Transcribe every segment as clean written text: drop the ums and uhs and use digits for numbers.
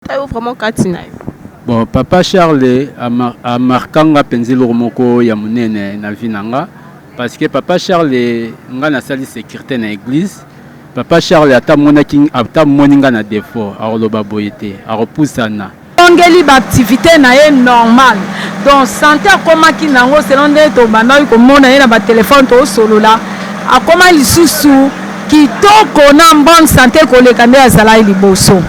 Vraiment Katina. Bon, papa Charles a marqué nga penzelo moko ya munene na vinanga parce que papa Charles nga na sali sécurité na église. Papa Charles ata moni nga na défaut a loba boyete a repoussana. Ongeli ba activité na ye normal. Donc santé akomaki nango selon nde to banda ko mona ye na ba téléphone to solo la. Akoma lisusu kitoko na bonne santé koleka nde azala liboso.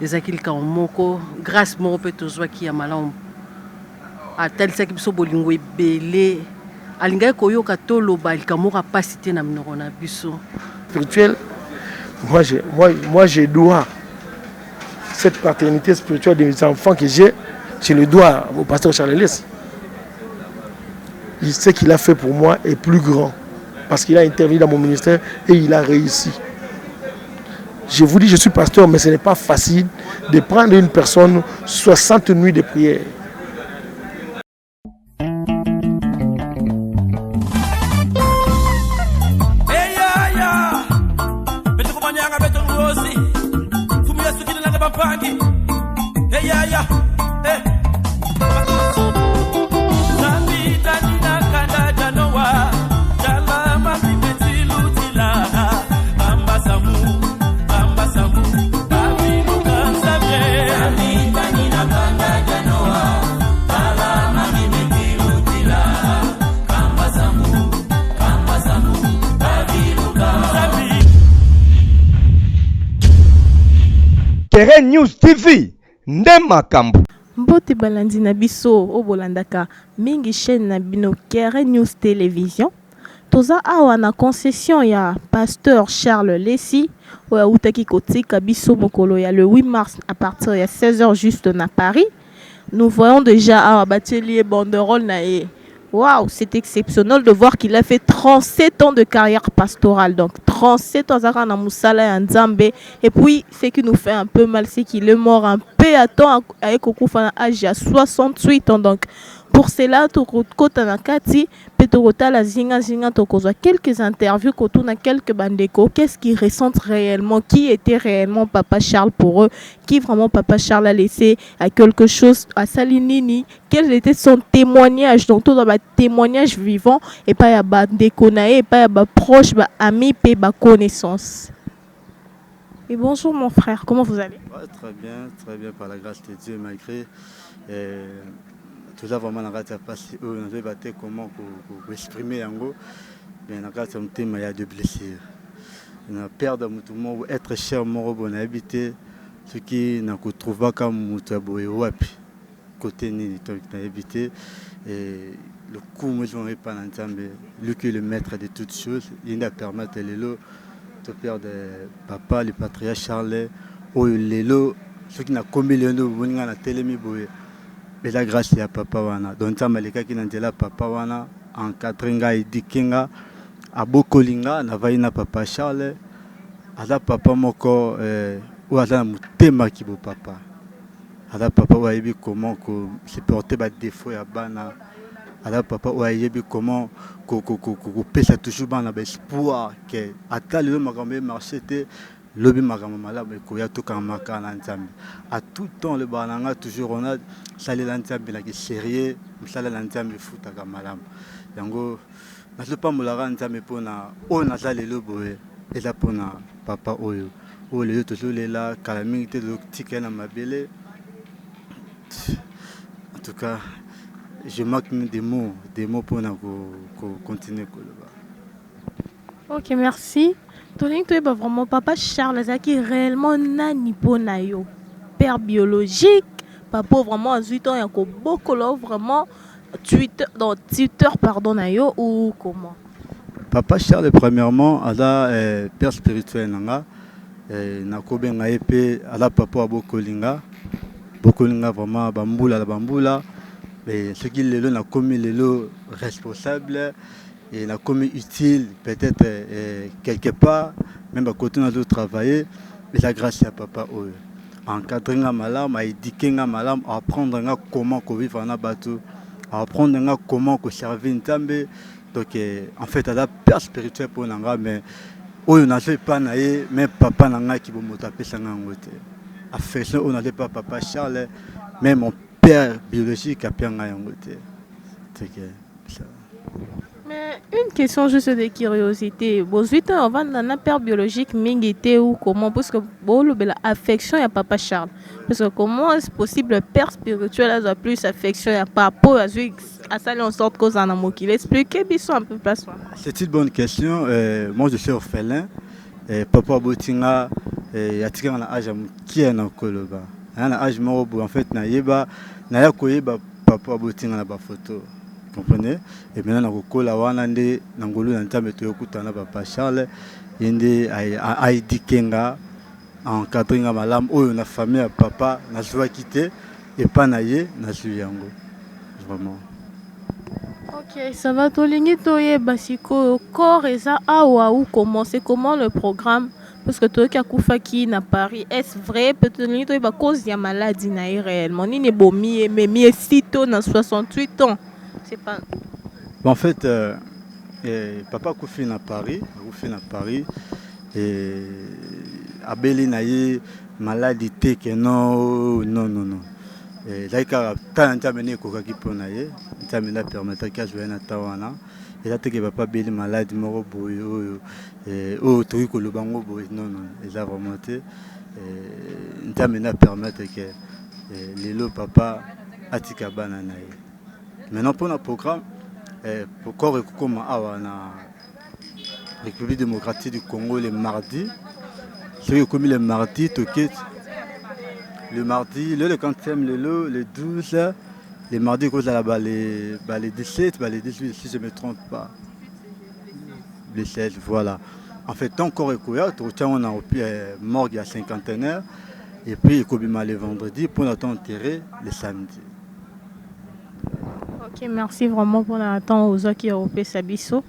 ezakilika moko grâce moko pe tozwa ki ya malamu atalisaki biso bolingo ebele alingaki koyoka toloba likambo moko apasi te na minoko na biso spirituel. Moi je dois cette paternité spirituelle des enfants que j'ai, je le dois au pasteur Charles Lès. Ce qu'il a fait pour moi est plus grand parce qu'il a intervenu dans mon ministère et il a réussi. Je vous dis, je suis pasteur, mais ce n'est pas facile de prendre une personne 60 nuits de prière. Keren News TV nde makambo Mbote balandi na biso o bolandaka mingi chaîne na bino Keren News Télévision. Toza awa na concession ya pasteur Charles Lessi oya utaki kotika biso mokolo ya le 8 mars à partir ya 16h juste na Paris. Nous voyons déjà awa batelier banderole na ye. Waouh, c'est exceptionnel de voir qu'il a fait 37 ans de carrière pastorale. Donc 37 ans à Moussala et Nzambe. Et puis, ce qui nous fait un peu mal, c'est qu'il est mort un peu à temps avec un âge à 68 ans. Donc pour cela, quelques interviews, quelques bandeko, qu'est-ce qu'ils ressentent réellement, qui était réellement Papa Charles pour eux, qui vraiment Papa Charles a laissé à quelque chose à Salinini, quel était son témoignage, donc tout dans le témoignage vivant, et pas à bandeko et pas à proche, ami, et connaissance. Et bonjour mon frère, comment vous allez? Ouais, très bien, par la grâce de Dieu, malgré. Tout ça vraiment la grâce passe on avait battu comment exprimer en gros mais la grâce un thème il y a de blessures on a perdre tout le monde être cher mort bon habité ce qui n'a que trouver comme mutabo et wapi côté ni habité et le coup moi je n'ai pas l'entendre lui qui est le maître de toutes choses il a permettre les lots de perdre papa le patriarche Charles ou les lots ce qui n'a commis le nom on a télé mi boé. Mais la grâce ya papa wana donc ça malika qui n'entela papa wana en katringa idikinga abokolinga na vaina papa Charles ala papa moko ou ala mutema ki bo papa ala papa wa yebi comment ko supporter ba défaut ya bana ala papa wa yebi comment ko pesa toujours bana ba espoir que ata le makambe marché te lobi makambo malamu ko ya to kamaka na nzambe à tout temps le bananga toujours on a salé la nzambe la sérieux musala la nzambe futa ka malamu yango na le pas molara nzambe pona on a salé le boye et là pona papa oyo o le toujours là calamité de tika na mabele en tout cas je manque des mots pour continuer OK, merci. Tony, tu es vraiment Papa Charles qui réellement nani ponayo père biologique papa vraiment à 8 ans il y a beaucoup là vraiment tuteur pardon nayo ou comment Papa Charles premièrement ala père spirituel nanga na kobenga epé ala papa bokolinga vraiment bambula mais ce qui lelo na commis lelo responsable et la commis utile peut-être quelque part même à côté de travailler mais la grâce à papa encadrer malam à éduquer malam apprendre comment vivre en bateau apprendre comment servir Nzambe donc en fait à la père spirituel pour nanga mais oyo na fait pas naé mais papa nanga qui bo motaper sanga ngote affection on n'allait pas papa Charles même mon père biologique a bien yangote. Mais une question juste de curiosité. Vos 8 ans avant d'un père biologique mingité ou comment parce que bon l'affection y a papa Charles. Parce que comment est-ce possible le père spirituel a plus affection y a papa à ça en sorte que ça n'a mokil. Expliquez bien un peu plus. C'est une bonne question. Moi je suis orphelin. Papa Botinga y a tiré un âge qui est en Koloba. Un âge mort en fait na yeba papa Botinga na ba photo. Comprenez? Et maintenant, on a un Nangolo na papa Charles, yende Aïdi Kenga, en Katringa Malam, où on a famille à papa, n'a pas quitté, et pas naïe, n'a yango. Vraiment. Ok, ça va tolingi toye basiko corps et ça ou comment c'est comment le programme parce que toi qui a koufaki na Paris est-ce vrai peut-être toye ba cause ya maladie na réellement ni ne bomi mais mi sito na 68 ans. C'est pas... En fait, papa Koufine à Paris, et Abeli naïe maladie que non. Et là, quand on a mené Kokaki pour naïe, on a mené permettre qu'à jouer na tawana. Et là, que papa Beli malade moro boyo et au truc le bango boyo non, et là vraiment on a mené permettre que les lots papa atika banana. Maintenant, pour notre programme, pour corps et comme à la République démocratique du Congo, les mardis, c'est comme les mardis, le mardi, le 40e, le 12, les mardis, les 17, les 18, si je ne me trompe pas. Les 16, voilà. En fait, tant corps et couvert, on a morgue à cinquantenaire, et puis il y a les vendredis pour notre enterrer les samedis. Ok, merci vraiment pour l'attente aux gens qui ont fait Sabiso.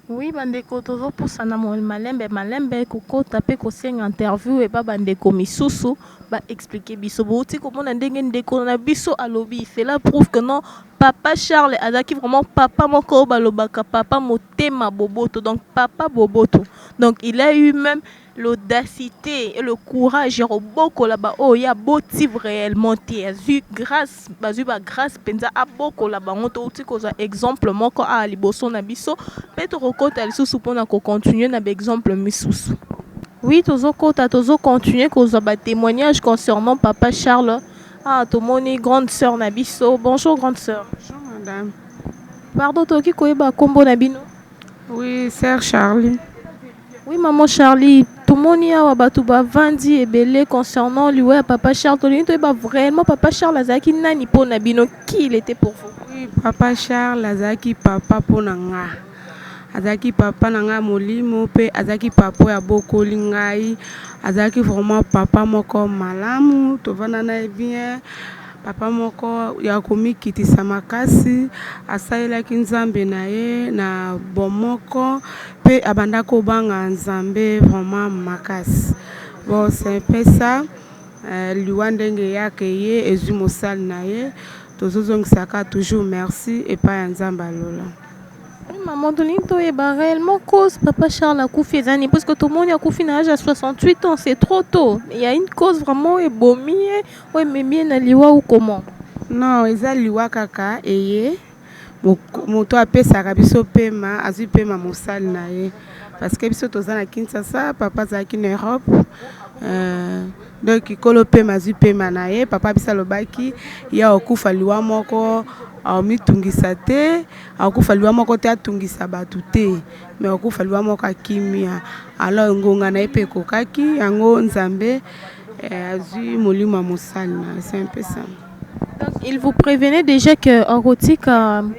Oui, bandeko toujours pour ça na malembe koko taper ko sing interview et pas bandeko misusu ba expliquer biso bouti comment na ndenge ndeko na biso alobi c'est la prouve que non papa Charles azaki vraiment papa moko balobaka papa motema boboto donc papa boboto donc il a eu même l'audacité et le courage roboko là-bas oh il y a boti réellement tu grâce grâce penza a boko là-bas on te ko exemple moko a liboso na biso peut rekota lisusu pona ko continuer na exemple misusu. Oui, tozo continuer koza ba témoignage concernant papa Charles. Ah, tomoni grande sœur na biso. Bonjour grande sœur. Bonjour madame. Pardon toki koyeba kombo na bino. Oui, sœur Charlie. Oui, maman Charlie, tout le monde a battu vandi et belé concernant lui papa Charles. Tout le monde vraiment papa Charles Azaki nani pour nabino qui il était pour vous? Oui, papa Charles Azaki papa pour nanga. Azaki papa nanga molimo pe Azaki papa ya boko lingai. Azaki vraiment papa moko malamu to vanana bien. Papa moko ya komikitisa makasi asalelaki nzambe na ye na bomoko pe abanda kobanga nzambe vraiment makasi. Bon, c'est un peu ça. Liwa ndenge yake ye ezwi mosali na ye tozozongisaka toujours merci et pas nzambe alola. Maman Dolinto est réellement cause papa Charles a couffé zani parce que tout le monde a couffé à l'âge à 68 ans, c'est trop tôt. Il y a une cause vraiment ebomi ouais mais bien na liwa ou comment? Non, eza liwa kaka eye moto apesaka biso pema azwi pema mosali na ye parce que biso toza na Kinshasa papa azalaki na Europe donc ikolo pema azwi pema na ye papa biso alobaki ya okufa liwa moko amitungisa te akufa liwa moko te atungisa bato te mais akufa liwa moko akimia alors ngonga na ye pe kokaki yango nzambe azwi molimo mosali na c'est un peu ça. Donc, il vous prévenait déjà que Orotik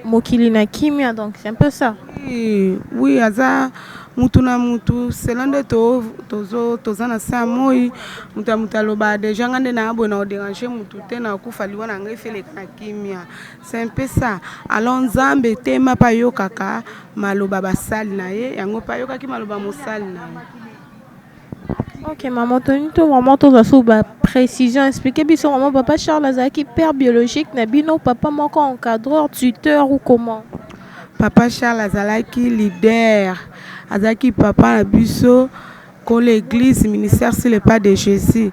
mokili na kimia donc c'est un peu ça. Oui, aza mutu na mutu selande toza na sa moi mutu aloba déjà ngande na abo na déranger mutu te na kufa liwa na ngai fele na kimia c'est un peu ça. Alors nzambe te ma pa yo kaka maloba basali na ye yango pa yo kaki maloba mosali na ye. Ok, maman, tu vraiment tout précision. Expliquez bien vraiment papa Charles Azaki, père biologique, Nabino, papa manquant encadreur, tuteur ou comment? Papa Charles Azalaki, leader. Azaki, papa Nabiso, l'église, ministère sur le pas de Jésus.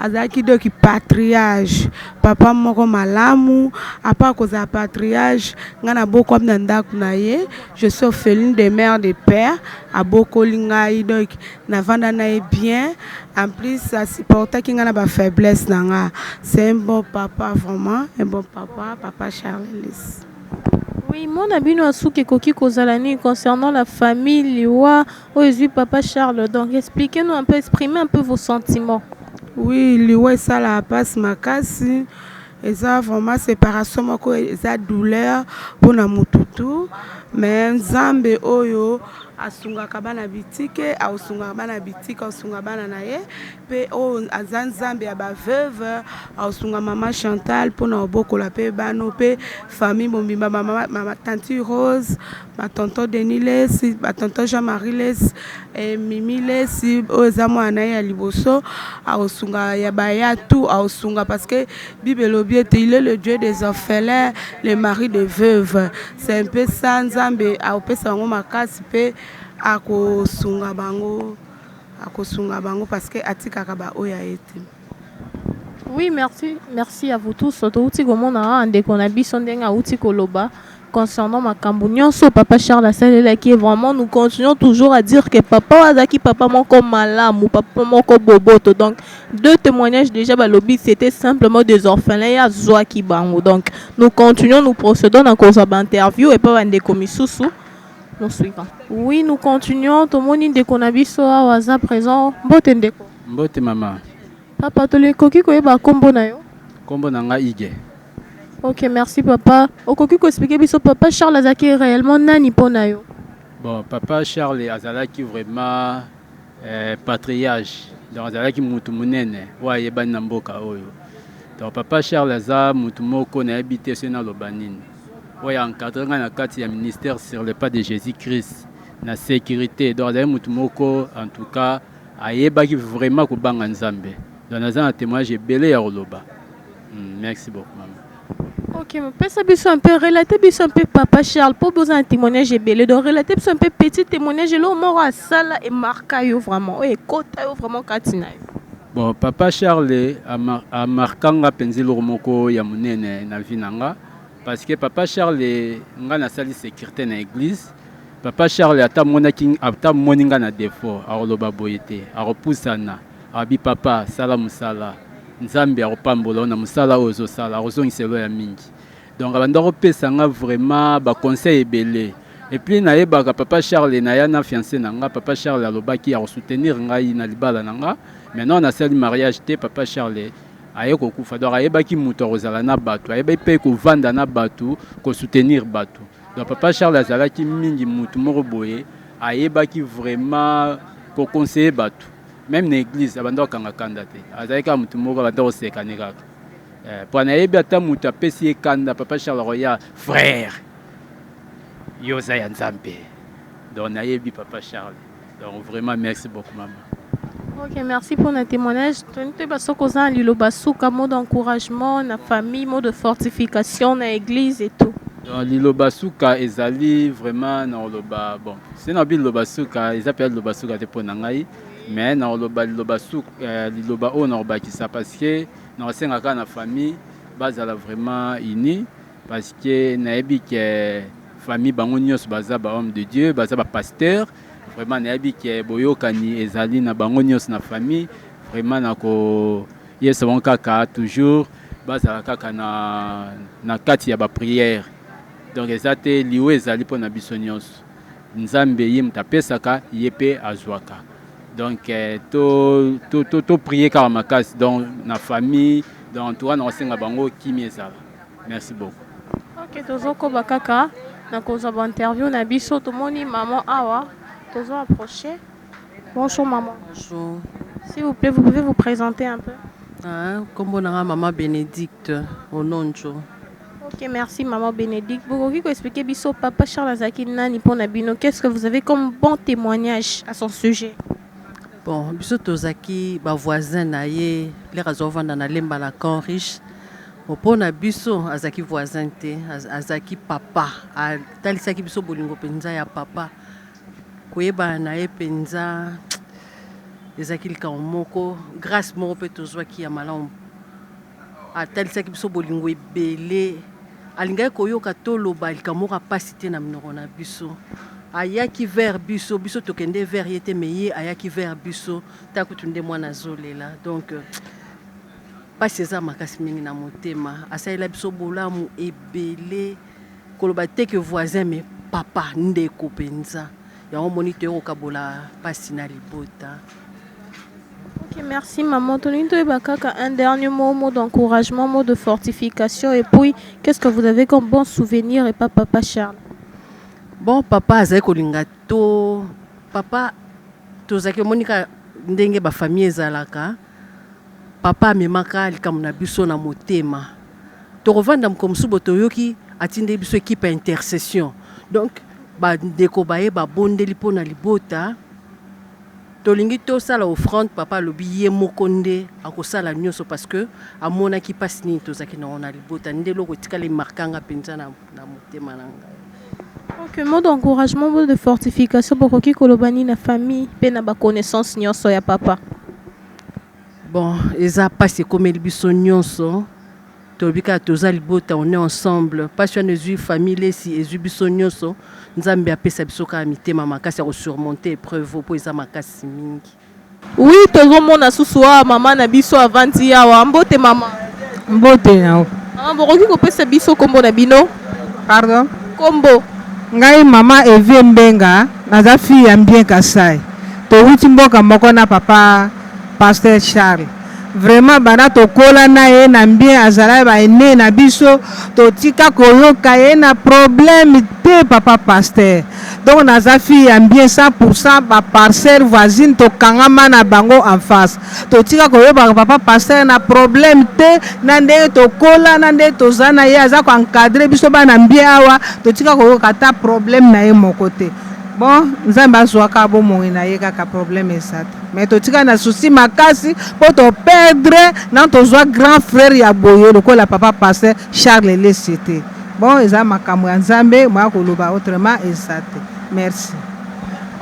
azalaki donc patriage papa moko malamu apa kozala patriage nga na bokwami na ndako na ye je suis orpheline de mère de père abokoli ngai donc navanda na ye bien en plus asupportaki nga na bafaiblesse na nga. C'est un bon papa vraiment, un bon papa Charles. Oui, mon abino asuke koki kozalani concernant la famille Liwa Oezui papa Charles. Donc expliquez-nous un peu, exprimez un peu vos sentiments. Oui, Liwa ça la passe makasi. Et ça vraiment séparation moko eza douleur pour na mututu mais nzambe oyo asungaka bana bitike ausungaka bana bitike ausunga bana na ye pe o aza nzambe ya baveuve ausunga mama Chantal mpona obokola pe bano pe famille mobimba mama tante Rose batonton Denis Lesi batonton Jean-Marie Lesi Mimi Lesi oyo eza mwana ye ya liboso ausunga ya baya tout ausunga parce que Bible elobi ete il est le Dieu des orphelins le mari des veuves. C'est un peu ça nzambe aopesa bango makasi pe akosunga bango parce que atikaka ba oya ete. Oui, merci à vous tous. Touti komona ande kona biso ndenga uti koloba concernant makambo nyonso papa Charles asalela qui est vraiment nous continuons toujours à dire que papa azaki papa moko malamu papa moko boboto. Donc deux témoignages déjà balobi c'était simplement des orphelins ya zwa ki bango. Donc nous continuons, nous procédons dans cause interview et pas bande komisusu. Nous suivons. Oui, nous continuons. Tomoni ndeko na biso awaza présent. Mbote ndeko. Mbote mama. Papa tolekoki koyeba kombo na yo. Kombo na nga Ige. Ok, merci papa. Okoki ko expliquer biso papa Charles azaki réellement nani pona yo. Bon, papa Charles azalaki vraiment patriage. Donc azalaki mutu munene wa yebani na mboka oyo. Donc papa Charles aza mutu moko na habité sena lobanini. Oya encadré na kati ya ministère sur le pas de Jésus-Christ na sécurité. Donc azalaki mutu moko en tout cas ayebaki vraiment kubanga nzambe. Donc naza na témoignage belé ya oloba. Merci beaucoup maman. Ok, mais pesa biso un peu, relater biso un peu papa Charles, pour besoin un témoignage belé, donc relater biso un peu petit témoignage, là, mort à sala et marqué yo vraiment, et kota yo vraiment katina. Bon, papa Charles a marqué nga penzi loromoko ya munene na vinanga, parce que papa Charles nga na sali sécurité na église, papa Charles ata moninga na défaut, a oloba boyete, a repoussana, a bi papa sala musala. Nzambe akopambola na musala ozo sala ozongiselo ya mingi. Donc abanda kopesa nga vraiment ba conseil ebele. Et puis nayebaka papa Charles na ya na fiancé nanga papa Charles alobaki ya soutenir ngai na libala nanga. Maintenant na sali mariage te papa Charles aye kokufa. Donc ayebaki muto kozala na batu, ayebaki pe ko vanda na batu, ko soutenir batu. Donc papa Charles azalaki mingi mutu moko boye, ayebaki vraiment ko conseiller batu. Même dans l'église, abanda kanga kanda te. Azalika mutu moko abanda osekane kaka. Pour nayebi ata mutu apesi kanda papa Charles Roya frère. Yoza ya nzambe. Donc nayebi papa Charles. Donc vraiment merci beaucoup maman. Ok, merci pour notre témoignage. Tenez pas ce qu'on a liloba souka mot d'encouragement, na famille, mot de fortification, na église et tout. Donc liloba souka ezali vraiment na loba bon. C'est na bi liloba souka, ils appellent liloba souka te pour nangai. Mais na liloba o na obakisa parce que na sengaka na famille bazala vraiment unis parce que nayebi que famille bango nyos baza ba homme de Dieu baza ba pasteur vraiment nayebi que boyokani ezali na bango nyos na famille vraiment na ko yeso bon kaka toujours bazala kaka na kati ya ba prière. Donc ezate liwe ezali pona biso nyos nzambe yim tapesaka yepe azwaka. Donc, to prier car ma casse dans la famille, dans toi, dans le bango qui m'est ça. Merci beaucoup. Ok, tozoko bakaka, na koza ba interview na biso to moni maman awa, tozo approcher. Bonjour maman. Bonjour. S'il vous plaît, vous pouvez vous présenter un peu. Comme on a maman Bénédicte au nom de Dieu. Ok, merci maman Bénédicte. Vous pouvez expliquer biso papa Charles Azaki nani pona bino. Qu'est-ce que vous avez comme bon témoignage à son sujet? Bon, biso tozaki ba voisin na ye, les razovanda na lemba la camp riche. Opona biso azaki voisin te, azaki papa. Talisaki biso bolingo penza ya papa. Koyeba na ye penza ezalaki likambo moko grâce moko mpe tozwaki ya malamu atalisaki biso bolingo ebele alingaki koyoka toloba likambo moko apasi te na minoko na biso ayaki vers biso biso tokende vers ye te me ye ayaki vers biso ta kutu nde mwana azolela donc pasi eza makasi mingi na motema asalela biso bolamu ebele koloba te ke voisin me papa ndeko mpenza yango moni toyokokabola pasi na libota. Ok, merci maman. Un dernier mot d'encouragement, mot de fortification. Et puis, qu'est-ce que vous avez comme bon souvenir et pas papa Charles? Bon, papa azali kolinga to papa tozaki monika ndenge ba famille ezalaka. Papa amemaka likambo na biso na motema. Tokovanda mkomsubo toyoki atinde biso équipe ya intercession. Donc ba ndeko baye ba bondeli pona libota. Tolingi to sala offrande papa lobi ye mokonde akosala nyonso parce que amona ki passe ni tozaki na ona libota ndelo ko tikala markanga penza na motema nanga. Ok, mot d'encouragement, mot de fortification pour qui kolobani na famille pe na ba connaissance nyonso ya papa. Bon, eza passe comme biso nyonso tobika toza libota on est ensemble passionné zu famille si ezu biso nyonso nzambe apesa biso ka mitema makasi ya surmonter épreuve po eza makasi mingi. Oui, tozomona susu wa mama na biso avanti awa mbote mama. Mbote na. Ah, bokoki kopesa biso kombo na bino? Pardon? Kombo. Ngai mama Evie Mbenga naza fille ya Mbien Kasai. Towuti mboka moko na papa Pasteur Charles. Vraiment bana tokola na ye na Mbien azala ba ene na biso totika koyoka ye na problème te papa Pasteur. Donc naza fille ya Mbien 100% ba parcelle voisine tokangama na bango en face. Totika koyoka papa Pasteur na problème te na nde tokola na nde tozana ye aza ko encadrer biso bana Mbien awa totika koyoka ta problème na ye moko te. Bon, nzambe azwaka bomoi na ye kaka problème esata. Mais totika na souci makasi po to perdre na tozwa grand frère ya boye lokola papa Pasteur Charles Lesité. Bon, eza makambo ya nzambe mwa koloba autrement esate. Merci.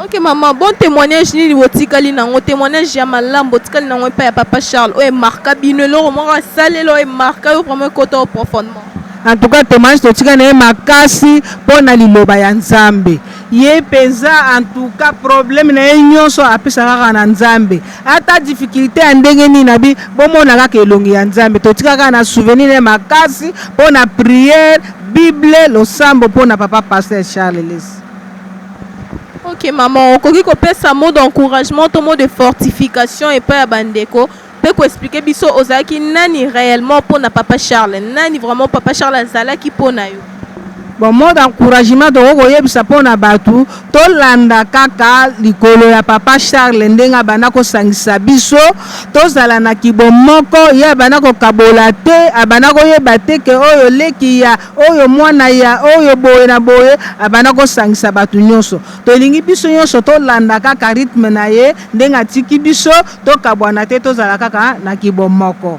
Ok maman, bon témoignage ni wotikali nango témoignage ya malambo tikali nango pa ya papa Charles o e marka bino lo mo salelo e marka yo vraiment côté profondément. En tout cas témoignage totika na makasi pona liloba ya nzambe. Ye penza en tout cas problème na nyonso apesa kaka na nzambe. Ata difficulté ya ndenge ni nabi bomona kaka elongi ya nzambe. Totika kaka na souvenir na makasi pona prière, Bible, losambo pona papa Pasteur Charles Lesité. Ok maman, okoki kopesa mot d'encouragement, ton mot de fortification et pas bandeko. Peut expliquer biso ozaki nani réellement pour na papa Charles, nani vraiment papa Charles azala ki pona yo. Bon mot d'encouragement to koyebisa pona batu to landa kaka likolo ya papa Charles ndenga bana ko sangisa biso to zala na kibomoko ya bana ko kabola te abana ko yeba te ke oyo leki ya oyo mwana ya oyo boye na boye abana ko sangisa batu nyonso to lingi biso nyonso to landa kaka rythme na ye ndenga tiki biso to kabwana te to zala kaka na kibomoko.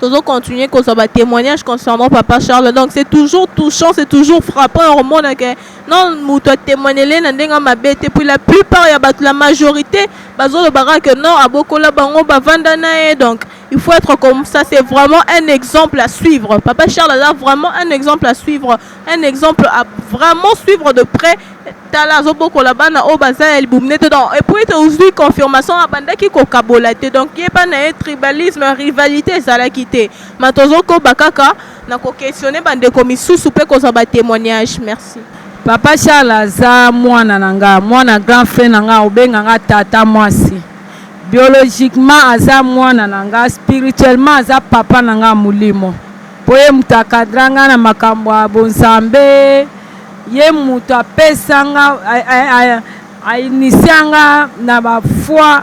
Toujours continuer qu'on soit témoignage concernant papa Charles. Donc c'est toujours touchant, c'est toujours frappant au monde que non nous te témoigner les n'endenga ma bête puis la plupart y a la majorité bazo le barak que non à beaucoup la bango bavandana donc il faut être comme ça, c'est vraiment un exemple à suivre. Papa Charles a vraiment un exemple à suivre, un exemple à vraiment suivre de près. Et puis tu as aussi confirmation à banda qui kokabolate donc il y a pas un tribalisme, rivalité ça l'a quitté. Matozo ko bakaka na ko questionner bande comme sous pe ko za ba témoignage. Merci. Papa Charles za mwana nanga, mwana grand frère nanga obenga nga tata mwasi. Biologiquement aza mwana nanga, spirituellement aza papa nanga mulimo. Poye mutakadranga na makambo ya bonzambe. Ye mutu apesanga ainisianga na bafoi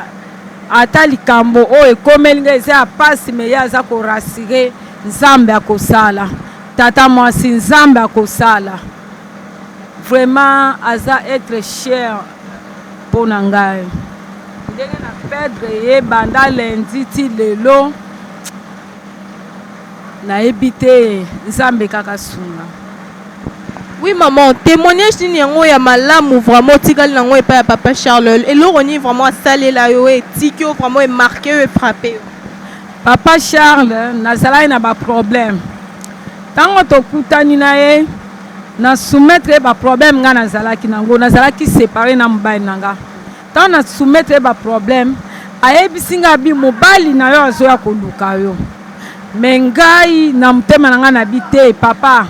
ata likambo oyo ekomelinga eza ya pasi me ye aza korasire nzambe akosala tata mwasi nzambe akosala vraiment aza être cher mpo na ngai ndenge na perdre ye banda lendi ti lelo nayebi te nzambe kaka sunga. Oui maman, témoignage nini yango ya malamu vraiment tikali nango epai ya papa Charles. Eloko nini vraiment asalela yo etiki yo vraiment emarqué yo efrappé yo. Papa Charles nazalaki na baproblème. Ntango tokutani na ye na soumettre baproblème nga nazalaki nango, nazalaki séparé na mobali na nga. Ntango na soumettre baproblème ayebisi nga bi mobali na yo azoya koluka yo. Me ngai na motema na nga na bi te papa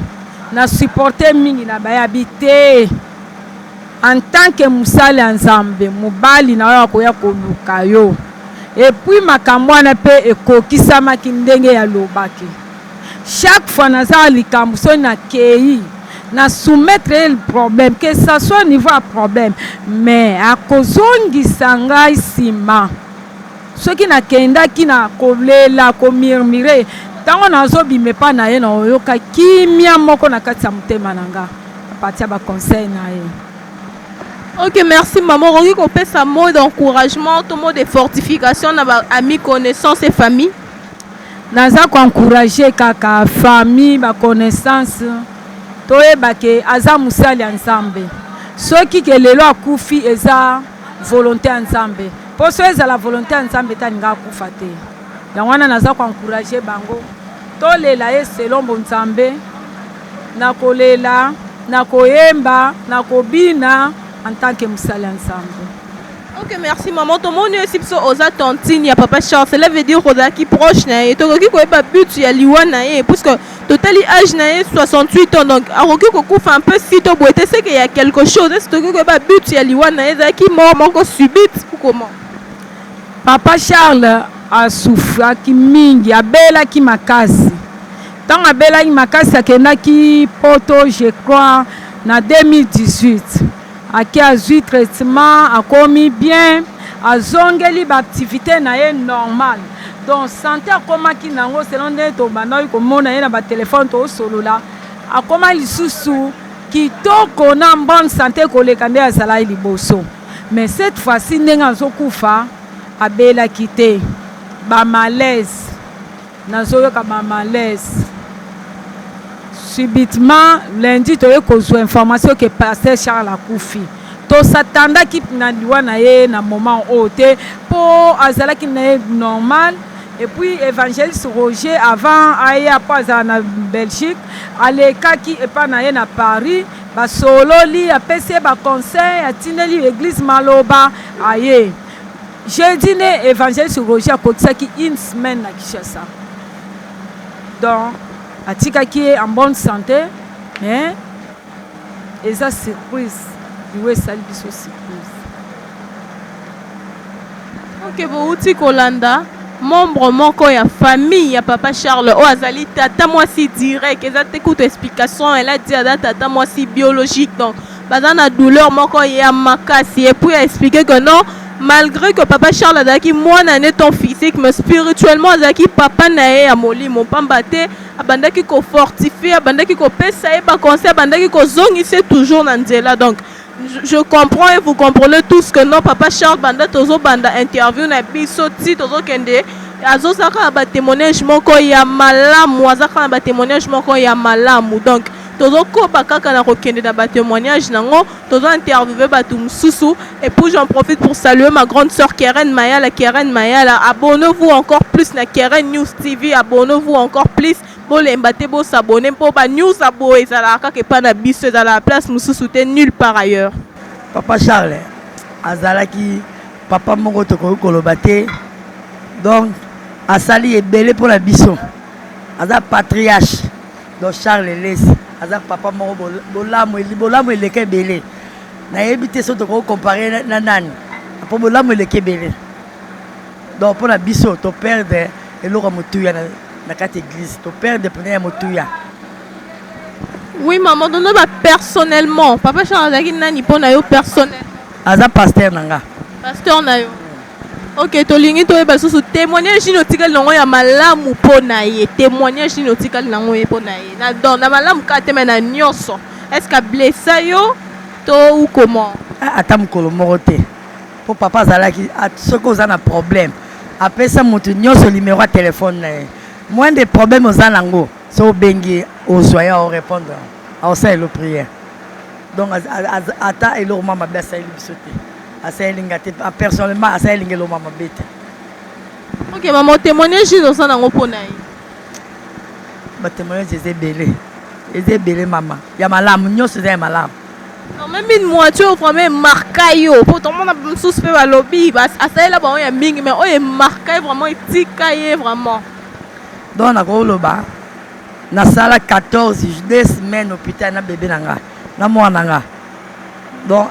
na supporter mingi na bayabi te. En tant que musali ya Nzambe mobali na yo akoya koluka yo. Et puis makambo wana pe ekokisamaki ndenge ya lobaki. Chaque fois naza likambo so na kei na soumettre le problème que ça soit niveau à problème mais akozongisa ngai sima soki nakendaki na kolela komurmure ntango nazobima epa na ye na oyoka kimia moko na kati ya motema na nga apatia baconseil na ye. Ok, merci maman. On dit qu'on peut sa mot d'encouragement, ton mot de fortification dans amis, connaissances et famille. Naza ko encourager kaka famille ba connaissance toyeba ke aza musali ya Nzambe soki ke lelo akufi eza volonté ya Nzambe po so eza la volonté ya Nzambe taninga akufa te yango wana naza ko encourager bango tolela ye selon bon Nzambe na kolela na koyemba na kobina en tant que musali ya Nzambe. Ok, merci maman. Tout le monde est ici aux attentines. Il y a papa Charles. Cela veut dire qu'on est qui proche. Et tout le monde est but. Il y a Liwan. Parce que total âge est 68 ans. Donc, à Rocky Koko fait un peu si tu bois. Tu sais qu'il y a quelque chose. C'est tout le monde est but. Il y a Liwan. Il y a qui mort. Manque subite. Comment? Papa Charles a souffert. Qui mingi. A bela qui m'a cassé. Tant a bela qui m'a cassé. Qui poto, je crois, en 2018. Aki azui traitement akomi bien azongeli ba activité na ye normal donc santé akomaki nango selon nde to banoi komona ye na ba téléphone to solola akoma lisusu kitoko na bonne santé koleka nde azalaki liboso mais cette fois-ci ndenge azokufa abelaki te ba malaise nazoyoka ba malaise subitement lundi toye kozwa information que pasteur Charles akufi to s'attendait ki na liwa na ye na moment ote po azalaki na ye normal et puis évangéliste Roger avant aye apaza na Belgique alekaki epa na ye na Paris basololi apesi ba conseil atineli église maloba aye jeudi ne évangéliste Roger akokisaki une semaine na Kinshasa donc atika qui est en bonne santé, mais et ça surprise, oui ça lui surprise. Ok, vous outil Kolanda, membre moko ya famille ya papa Charles o azali tata moi si direct, et ça t'écoute explication, elle a dit à tata moi si biologique donc bazana douleur moko ya makasi et puis expliquer que non. Malgré que papa Charles azaki moi nané ton physique mais spirituellement azaki papa naé ya molimo pambate abandaki ko fortifier abandaki ko pesa e ba conseil abandaki ko zongise toujours na nzela donc je comprends et vous comprenez tous que non papa Charles banda tozo banda interview na biso ti tozo kende azosaka ba témoignage moko ya malamu azaka ba témoignage moko ya malamu donc tozo koba kaka na kokende na ba témoignage nango tozo interviewer batu mususu et puis j'en profite pour saluer ma grande sœur Keren Mayala. Abonnez-vous encore plus na Keren News TV, abonnez-vous encore plus pour les mbaté bo s'abonner pour ba news abo ezala kaka pa na biso dans la place mususu te nulle part ailleurs. Papa Charles azalaki papa moko to kolobate donc asali ebele pour la biso aza patriarche donc Charles Lesi aza papa moko bolamu eleke ebele na yebi te so to comparer na nani po bolamu eleke ebele donc pour la biso to perdre eloko motuya na kati église to perdre pene ya motuya. Oui maman donc personnellement papa Charles azaki nani po na yo personnel aza pasteur nanga pasteur na yo. Ok, tolingi toyeba susu témoignage ni otikali nango ya malamu po na ye témoignage ni otikali nango ye po na ye na donc na malamu ka te na nyonso est-ce que blessa yo to ou comment ata mokolo moko te po papa azalaki soki oza na problème apesa moto nyonso numéro ya téléphone na ye moins de problème oza nango so obengi ozwa ye aorépondre aosala elo prière. Donc ata eloko mama mabe asaleli biso te asayelinga te personnellement asayelinga eloko mama mabe te. Ok maman, témoignage oza nango mpona ye? Batémoignage eza ebele mama ya malamu nyonso eza ya malamu. Non, même une moitié vraiment marqué yo. Pourtant on a sous fait lobby, asalela ba ya mingi mais oye marqué vraiment etikaye vraiment. Donc na ko loba na sala 14 2 semaines hôpital na bébé nanga na mwana nga. Donc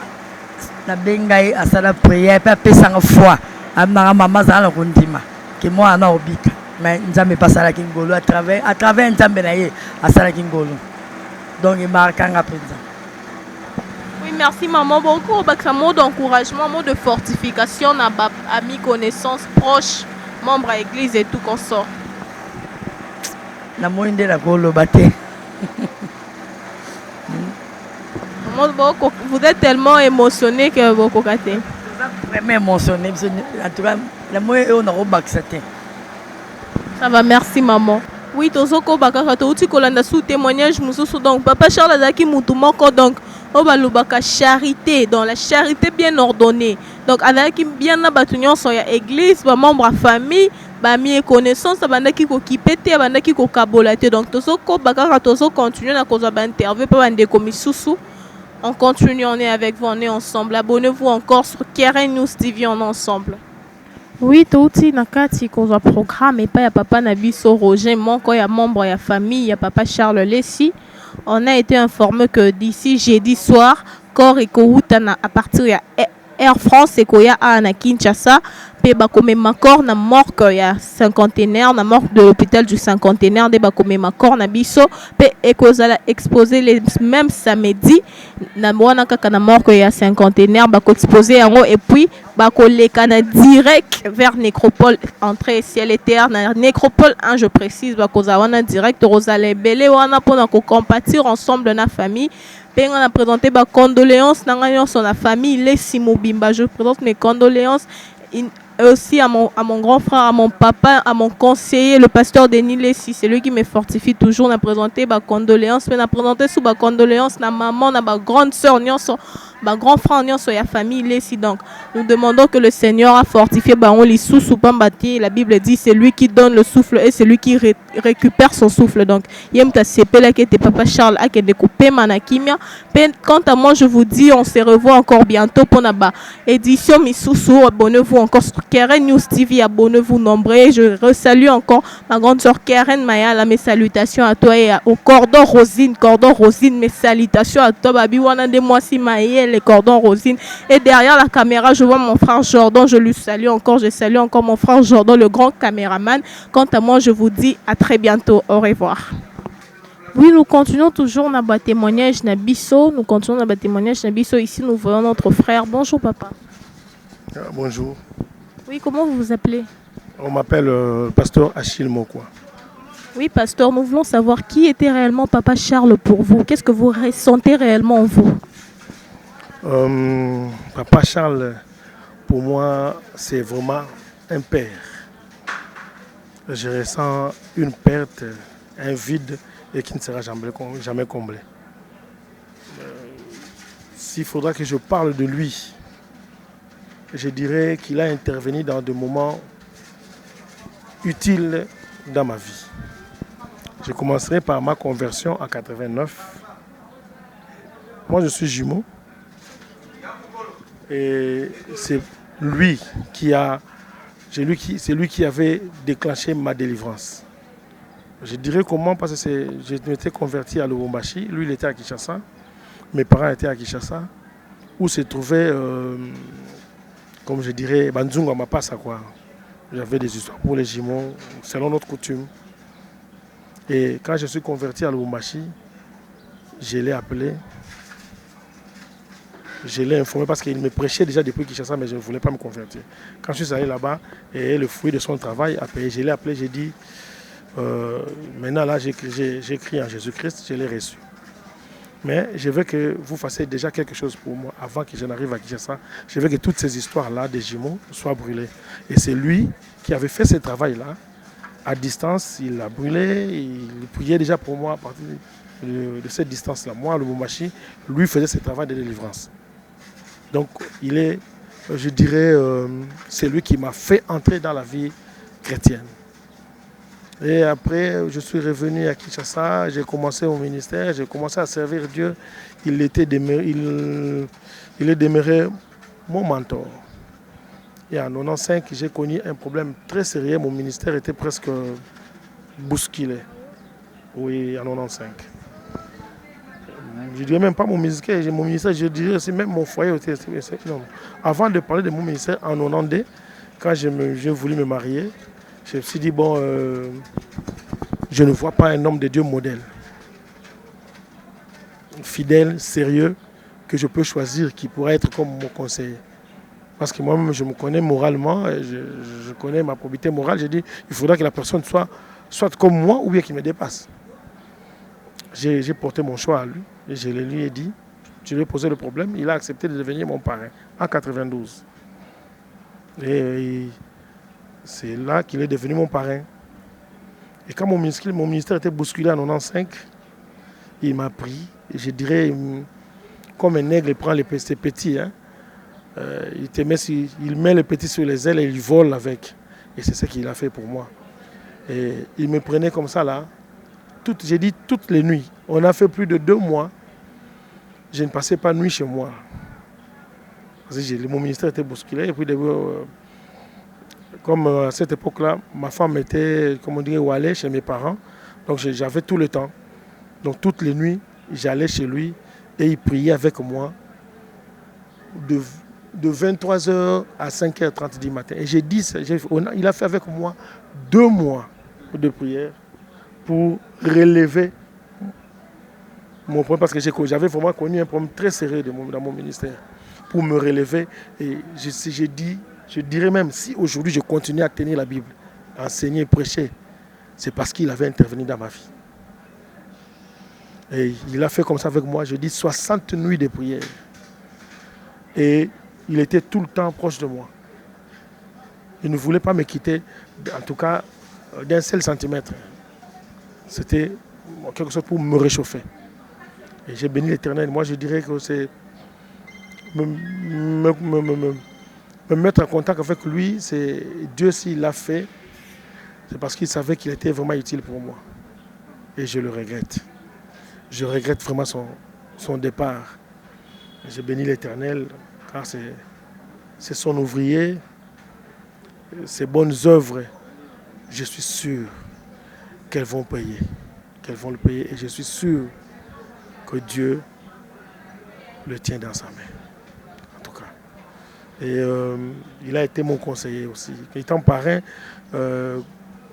na bengai asala prière pe pesanga foi amanga mama zala ko ndima ke mwana obika mais nzambe pasala ki ngolo à travers nzambe na ye asala ki ngolo. Donc il marque nga penza. Oui, merci maman beaucoup. Un mot d'encouragement, un mot de fortification, amis, connaissances, proches, membres à l'église et tout qu'on sort. Vous êtes tellement émotionné que vous êtes vraiment émotionné. En tout cas, ça va, merci maman. Oui, tozoko bakaka touti kolanda sous témoignage mususu donc papa Charles azaki mutu moko donc obalubaka charité dans la charité bien ordonnée. Donc azaki bien na batu nyonso ya église ba membre à famille ba mi connaissance bandaki ko kipete bandaki ko kabolate donc tozoko bakaka tozo continuer na koza ba interview pa bande ko misusu. On continue, on est avec vous, on est ensemble. Abonnez-vous encore sur Keren News TV, on est ensemble. Oui, touti nakati koza programme et pas ya papa Nabiso Roger Monko ya membre ya famille ya papa Charles Lessi. On a été informé que d'ici jeudi soir, corps et koutana à partir ya Air France et koya à na Kinshasa pe bakome makor na morgue ya cinquantenaire na morgue de l'hôpital du cinquantenaire de bakome makor na biso pe ekozala exposer les mêmes samedi na mwana kaka na morgue ya cinquantenaire bako exposer yango et puis bako lekana direct vers nécropole entrée ciel et terre na nécropole je précise bako za wana direct rozale belé wana pona ko compatir ensemble na famille. On a présenté mes condoléances à la famille Lessi Mobimba. Je présente mes condoléances aussi à mon grand frère, à mon papa, à mon conseiller, le pasteur Denis Lessi. C'est lui qui me fortifie toujours. On a présenté mes condoléances. On a présenté sous mes condoléances à maman, à ma grande soeur, ma grand frère, à la famille Lessi. Donc, nous demandons que le Seigneur a fortifié la Bible dit c'est lui qui donne le souffle et c'est lui qui récupère son souffle. Donc, papa Charles a découpé manakimia. Quant à moi, je vous dis, on se revoit encore bientôt pour la édition Misusu. Abonnez-vous encore sur Keren News TV, abonnez-vous nombreux. Je resalue encore ma grande soeur Keren Mayala. Mes salutations à toi et au Cordon Rosine, mes salutations à toi, Babi Wana de moi si Maïe, les cordons Rosine. Et derrière la caméra, je vois mon frère Jordan. Je lui salue encore, je salue encore mon frère Jordan, le grand caméraman. Quant à moi, je vous dis à très bientôt. Au revoir. Oui, nous continuons toujours dans le témoignage Nabiso. Nous continuons dans le témoignage Nabiso. Ici, nous voyons notre frère. Bonjour, papa. Bonjour. Oui, comment vous vous appelez? On m'appelle pasteur Achille Mokwa. Oui, pasteur, nous voulons savoir qui était réellement papa Charles pour vous. Qu'est-ce que vous ressentez réellement en vous? Papa Charles, pour moi, c'est vraiment un père. Je ressens une perte, un vide et qui ne sera jamais comblé. S'il faudra que je parle de lui, je dirais qu'il a intervenu dans des moments utiles dans ma vie. Je commencerai par ma conversion en 89. Moi, je suis jumeau. Et c'est lui qui avait déclenché ma délivrance. Je dirais comment, parce que je m'étais converti à Lubumbashi. Lui, il était à Kinshasa. Mes parents étaient à Kinshasa, où se trouvait, comme je dirais, Banzunga Mapasa, quoi. J'avais des histoires pour les jumeaux, selon notre coutume. Et quand je suis converti à Lubumbashi, je l'ai appelé. Je l'ai informé parce qu'il me prêchait déjà depuis Kinshasa, mais je ne voulais pas me convertir. Quand je suis allé là-bas, et le fruit de son travail a payé, je l'ai appelé, j'ai dit, maintenant là, j'écris en Jésus-Christ, je l'ai reçu. Mais je veux que vous fassiez déjà quelque chose pour moi avant que je n'arrive à Kinshasa. Je veux que toutes ces histoires-là des jumeaux soient brûlées. Et c'est lui qui avait fait ce travail-là. À distance, il a brûlé, il priait déjà pour moi à partir de cette distance-là. Moi, le Lubumbashi, lui faisait ce travail de délivrance. Donc, il est, je dirais, c'est lui qui m'a fait entrer dans la vie chrétienne. Et après, je suis revenu à Kinshasa, j'ai commencé au ministère, j'ai commencé à servir Dieu. Il est demeuré mon mentor. Et en 1995, j'ai connu un problème très sérieux. Mon ministère était presque bousculé. Oui, en 1995. Je ne dirais même pas mon ministère, je dirais aussi même mon foyer. Non. Avant de parler de mon ministère, en 1992, quand j'ai voulu me marier, je me suis dit, bon, je ne vois pas un homme de Dieu modèle, fidèle, sérieux, que je peux choisir, qui pourrait être comme mon conseiller. Parce que moi-même, je me connais moralement, je connais ma probité morale. J'ai dit, il faudra que la personne soit comme moi ou bien qu'il me dépasse. J'ai porté mon choix à lui et je lui ai dit, je lui ai posé le problème. Il a accepté de devenir mon parrain en 1992. Et c'est là qu'il est devenu mon parrain. Et quand mon ministère était bousculé en 1995, il m'a pris, et je dirais, comme un aigle prend les petits, hein. Il met les petits sur les ailes et il vole avec. Et c'est ce qu'il a fait pour moi. Et il me prenait comme ça là. J'ai dit toutes les nuits. On a fait plus de 2 mois. Je ne passais pas nuit chez moi. Parce que mon ministère était bousculé. Et puis, comme à cette époque-là, ma femme était, comme on dirait, où aller chez mes parents. Donc j'avais tout le temps. Donc toutes les nuits, j'allais chez lui et il priait avec moi de 23h à 5h30 du matin. Et j'ai dit, il a fait avec moi 2 mois de prière pour relever mon problème, parce que j'avais vraiment connu un problème très sérieux dans mon ministère, pour me relever. Et je dirais même, si aujourd'hui je continue à tenir la Bible, à enseigner et prêcher, c'est parce qu'il avait intervenu dans ma vie. Et il a fait comme ça avec moi, je dis 60 nuits de prière. Et il était tout le temps proche de moi. Il ne voulait pas me quitter, en tout cas, d'un seul centimètre. C'était quelque chose pour me réchauffer. Et j'ai béni l'Éternel. Moi, je dirais que c'est me mettre en contact avec lui. C'est Dieu, s'il l'a fait, c'est parce qu'il savait qu'il était vraiment utile pour moi. Et je le regrette. Je regrette vraiment son départ. J'ai béni l'Éternel, car c'est son ouvrier, ses bonnes œuvres, je suis sûr qu'elles vont payer. Qu'elles vont le payer. Et je suis sûr que Dieu le tient dans sa main. En tout cas. Et il a été mon conseiller aussi. Étant parrain,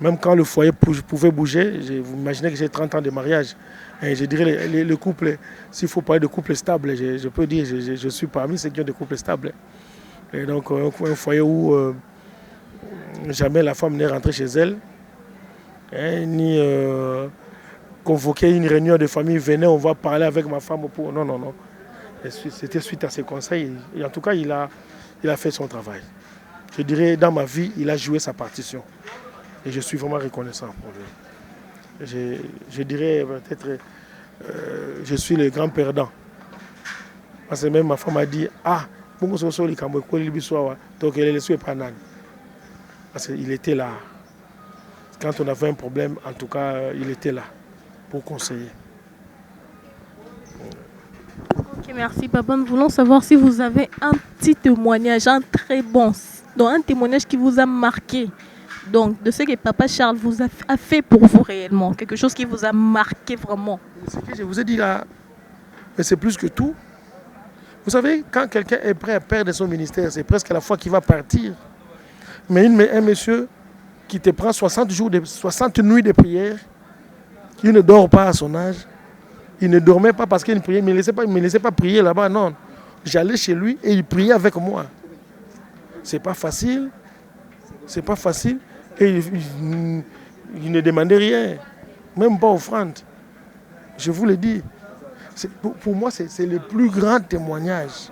même quand le foyer pouvait bouger, vous imaginez que j'ai 30 ans de mariage. Et je dirais, le couple, s'il faut parler de couple stable, je peux dire, je suis parmi ceux qui ont des couples stables. Et donc, un foyer où jamais la femme n'est rentrée chez elle, hein, ni convoquer une réunion de famille, venez, on va parler avec ma femme. Non, non, non. C'était suite à ses conseils. Et en tout cas, il a fait son travail. Je dirais, dans ma vie, il a joué sa partition. Et je suis vraiment reconnaissant pour lui. Je dirais peut-être, je suis le grand perdant. Parce que même ma femme a dit, parce qu'il était là. Quand on avait un problème, en tout cas, il était là pour conseiller. Ok, merci papa. Nous voulons savoir si vous avez un petit témoignage, un très bon, donc un témoignage qui vous a marqué. Donc, de ce que Papa Charles vous a fait pour vous réellement, quelque chose qui vous a marqué vraiment. Ce que je vous ai dit là, c'est plus que tout. Vous savez, quand quelqu'un est prêt à perdre son ministère, c'est presque à la fois qu'il va partir. Mais un monsieur qui te prend 60 nuits de prière, il ne dort pas à son âge, il ne dormait pas parce qu'il ne priait, mais il ne me laissait pas prier là-bas, non. J'allais chez lui et il priait avec moi. C'est pas facile, c'est pas facile. Et il ne demandait rien, même pas offrande. Je vous le dis. Pour moi, c'est le plus grand témoignage.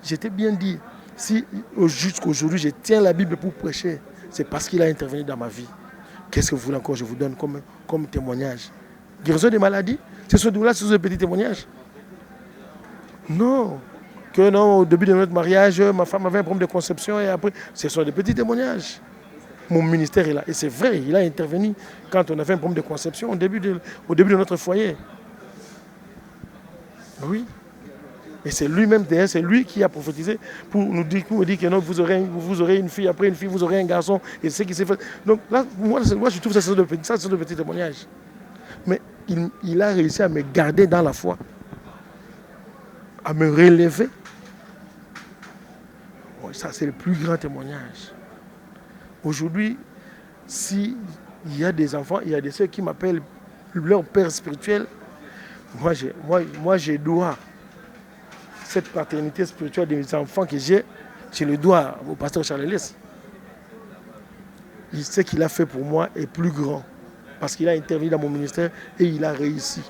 J'étais bien dit, si jusqu'aujourd'hui je tiens la Bible pour prêcher, c'est parce qu'il a intervenu dans ma vie. Qu'est-ce que vous voulez encore, je vous donne comme témoignage? guérison des maladies. Ce sont des petits témoignages. Non. Que non, au début de notre mariage, ma femme avait un problème de conception et après, ce sont des petits témoignages. Mon ministère est là. Et c'est vrai, il a intervenu quand on avait un problème de conception au début de notre foyer. Oui. Et c'est lui-même, d'ailleurs, c'est lui qui a prophétisé pour nous dire que non, vous aurez une fille, après une fille, vous aurez un garçon. Et c'est ce qui s'est fait. Donc là, moi je trouve ça ce sont de petits témoignages. Mais il a réussi à me garder dans la foi, à me relever. Bon, ça, c'est le plus grand témoignage. Aujourd'hui, s'il y a des enfants, il y a des ceux qui m'appellent leur père spirituel, moi, je dois cette paternité spirituelle des enfants que j'ai, je le dois au pasteur Charles Lessi. Ce qu'il a fait pour moi est plus grand, parce qu'il a intervenu dans mon ministère et il a réussi.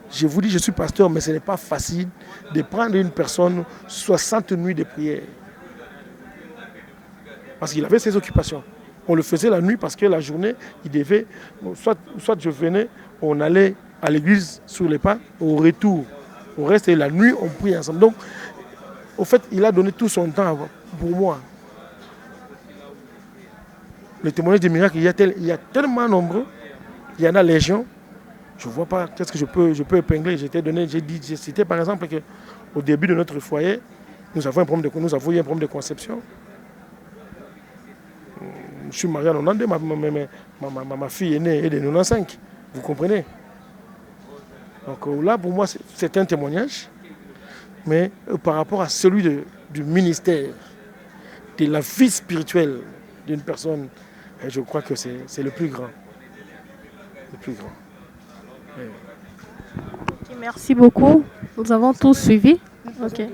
Je vous dis, je suis pasteur, mais ce n'est pas facile de prendre une personne 60 nuits de prière. Parce qu'il avait ses occupations. On le faisait la nuit parce que la journée, il devait, soit je venais, on allait à l'église sur les pas, au retour. Au reste, la nuit, on prie ensemble. Donc, au fait, il a donné tout son temps pour moi. Le témoignage des miracles, il y a tellement nombreux, il y en a légion. Je ne vois pas qu'est-ce que je peux épingler. J'ai cité par exemple qu'au début de notre foyer, nous avions eu un problème de conception. Je suis marié en 92, ma fille est née de 95, vous comprenez. Donc là, pour moi, c'est un témoignage, mais par rapport à celui du ministère, de la vie spirituelle d'une personne, je crois que c'est le plus grand. Le plus grand. Okay, merci beaucoup. Nous avons tous suivi. Okay.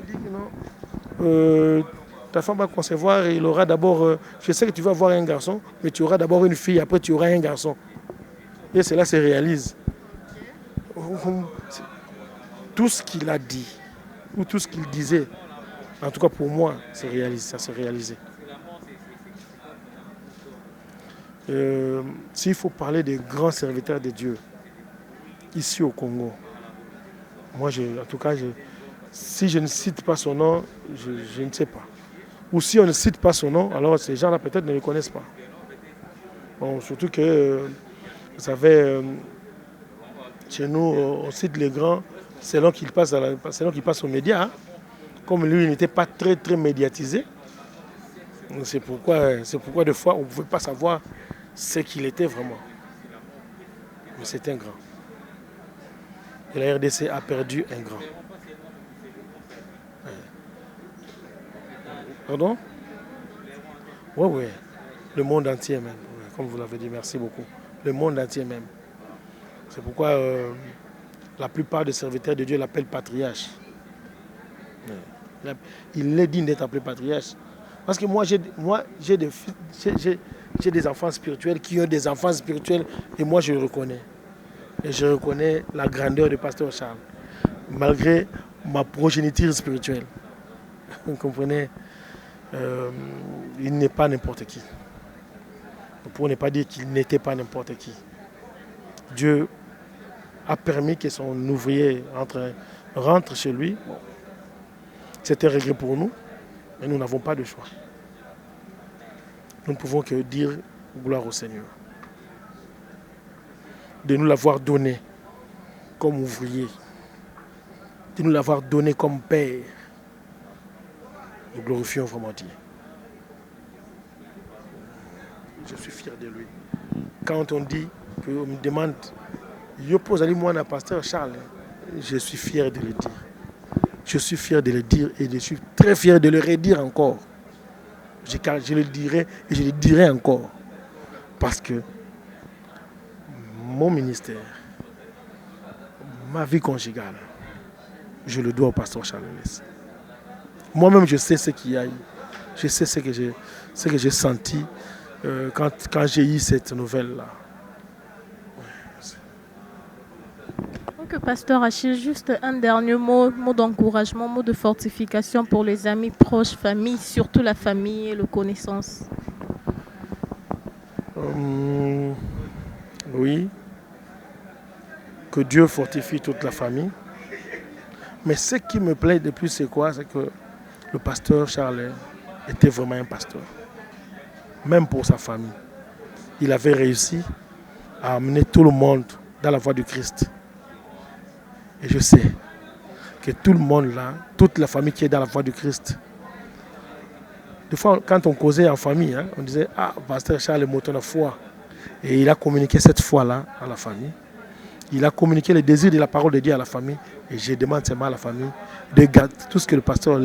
Ta femme va concevoir et il aura d'abord... je sais que tu vas avoir un garçon, mais tu auras d'abord une fille, après tu auras un garçon. Et cela se réalise. Tout ce qu'il a dit, ou tout ce qu'il disait, en tout cas pour moi, ça s'est réalisé. S'il faut parler des grands serviteurs de Dieu, ici au Congo, moi, en tout cas, si je ne cite pas son nom, je ne sais pas. Ou si on ne cite pas son nom, alors ces gens-là peut-être ne le connaissent pas. Bon, surtout que, vous savez, chez nous, on cite les grands selon qu'ils passent aux médias. Hein. Comme lui, il n'était pas très, très médiatisé. C'est pourquoi des fois, on ne pouvait pas savoir ce qu'il était vraiment. Mais c'est un grand. Et la RDC a perdu un grand. Pardon? Oui. Le monde entier même. Comme vous l'avez dit, merci beaucoup. Le monde entier même. C'est pourquoi la plupart des serviteurs de Dieu l'appellent patriarche. Il est digne d'être appelé patriarche. Parce que moi, j'ai des enfants spirituels qui ont des enfants spirituels et moi, je le reconnais. Et je reconnais la grandeur du pasteur Charles, malgré ma progéniture spirituelle. Vous comprenez? Il n'est pas n'importe qui. Pour ne pas dire qu'il n'était pas n'importe qui. Dieu a permis que son ouvrier rentre chez lui. Bon. C'était un regret pour nous, mais nous n'avons pas de choix. Nous ne pouvons que dire gloire au Seigneur. De nous l'avoir donné comme ouvrier, de nous l'avoir donné comme père. Nous glorifions vraiment Dieu. Je suis fier de lui. Quand on dit, qu'on me demande, yo pose à moi un pasteur Charles, je suis fier de le dire. Je suis fier de le dire et je suis très fier de le redire encore. Je le dirai et je le dirai encore. Parce que mon ministère, ma vie conjugale, je le dois au pasteur Charles Lessi. Moi-même, je sais ce qu'il y a eu. Je sais ce que j'ai senti quand j'ai eu cette nouvelle-là. Donc, pasteur Achille, juste un dernier mot d'encouragement, mot de fortification pour les amis proches, famille, surtout la famille et la connaissance. Oui. que Dieu fortifie toute la famille. Mais ce qui me plaît le plus, c'est quoi? C'est que le pasteur Charles était vraiment un pasteur. Même pour sa famille. Il avait réussi à amener tout le monde dans la voie du Christ. Et je sais que tout le monde là, toute la famille qui est dans la voie du Christ, des fois, quand on causait en famille, on disait « Ah, pasteur Charles est monté la foi ». Et il a communiqué cette foi-là à la famille. Il a communiqué les désirs de la parole de Dieu à la famille. Et je demande seulement à la famille de garder tout ce que le pasteur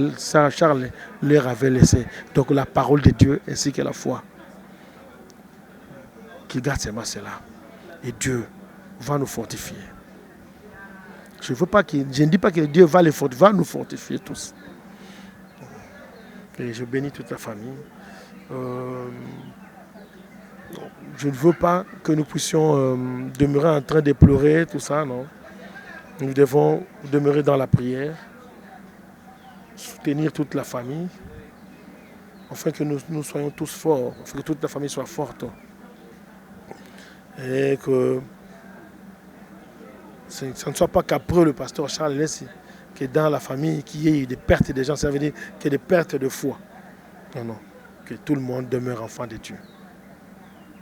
Charles leur avait laissé. Donc la parole de Dieu ainsi que la foi. Qu'ils gardent seulement cela. Et Dieu va nous fortifier. Je ne dis pas que Dieu va nous fortifier tous. Et je bénis toute la famille. Je ne veux pas que nous puissions demeurer en train de pleurer, tout ça, non. Nous devons demeurer dans la prière, soutenir toute la famille, afin que nous soyons tous forts, afin que toute la famille soit forte. Et que ce ne soit pas qu'après le pasteur Charles Lessi, que dans la famille, qu'il y ait des pertes de gens, ça veut dire qu'il y ait des pertes de foi. Non, non, que tout le monde demeure enfant de Dieu.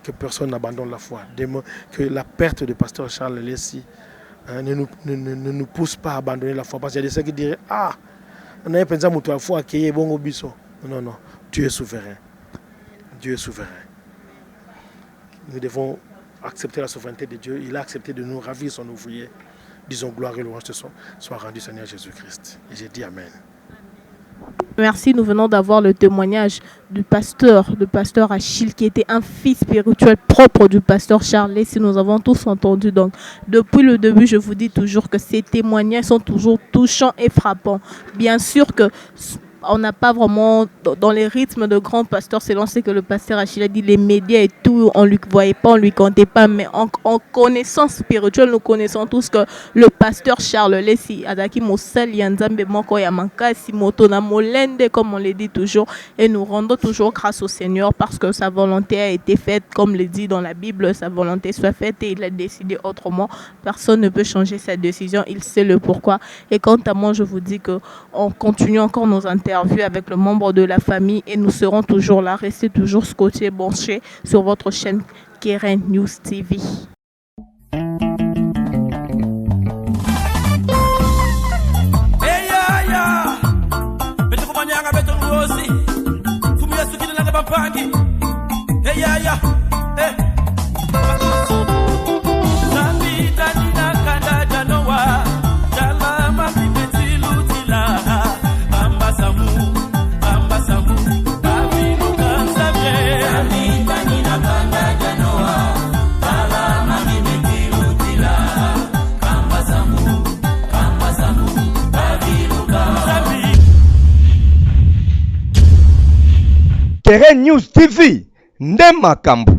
Que personne n'abandonne la foi. Que la perte de pasteur Charles Lessi ne nous pousse pas à abandonner la foi. Parce qu'il y a des gens qui diraient « Ah, on a pensé à la foi qui est bon au biso. » Non, non, Dieu est souverain. Dieu est souverain. Nous devons accepter la souveraineté de Dieu. Il a accepté de nous ravir son ouvrier. Disons gloire et louange soit rendu Seigneur Jésus-Christ. Et j'ai dit Amen. Merci, nous venons d'avoir le témoignage du pasteur Achille, qui était un fils spirituel propre du pasteur Charles. Si nous avons tous entendu, donc depuis le début, je vous dis toujours que ces témoignages sont toujours touchants et frappants. Bien sûr que on n'a pas vraiment, dans les rythmes de grands pasteurs, c'est lancé que le pasteur Achille a dit, les médias et tout, on ne lui voyait pas, on ne lui comptait pas, mais en connaissance spirituelle, nous connaissons tous que le pasteur Charles Lessi, Adaki Moussali, Nzambe Moko Yamanka, Simoto Namolende, comme on le dit toujours, et nous rendons toujours grâce au Seigneur parce que sa volonté a été faite, comme le dit dans la Bible, sa volonté soit faite et il a décidé autrement. Personne ne peut changer sa décision, il sait le pourquoi. Et quant à moi, je vous dis qu'on continue encore nos interviews avec le membre de la famille et nous serons toujours là. Restez toujours scotchés, branchés sur votre chaîne Keren News TV. Keren News TV, Ndema Kambu.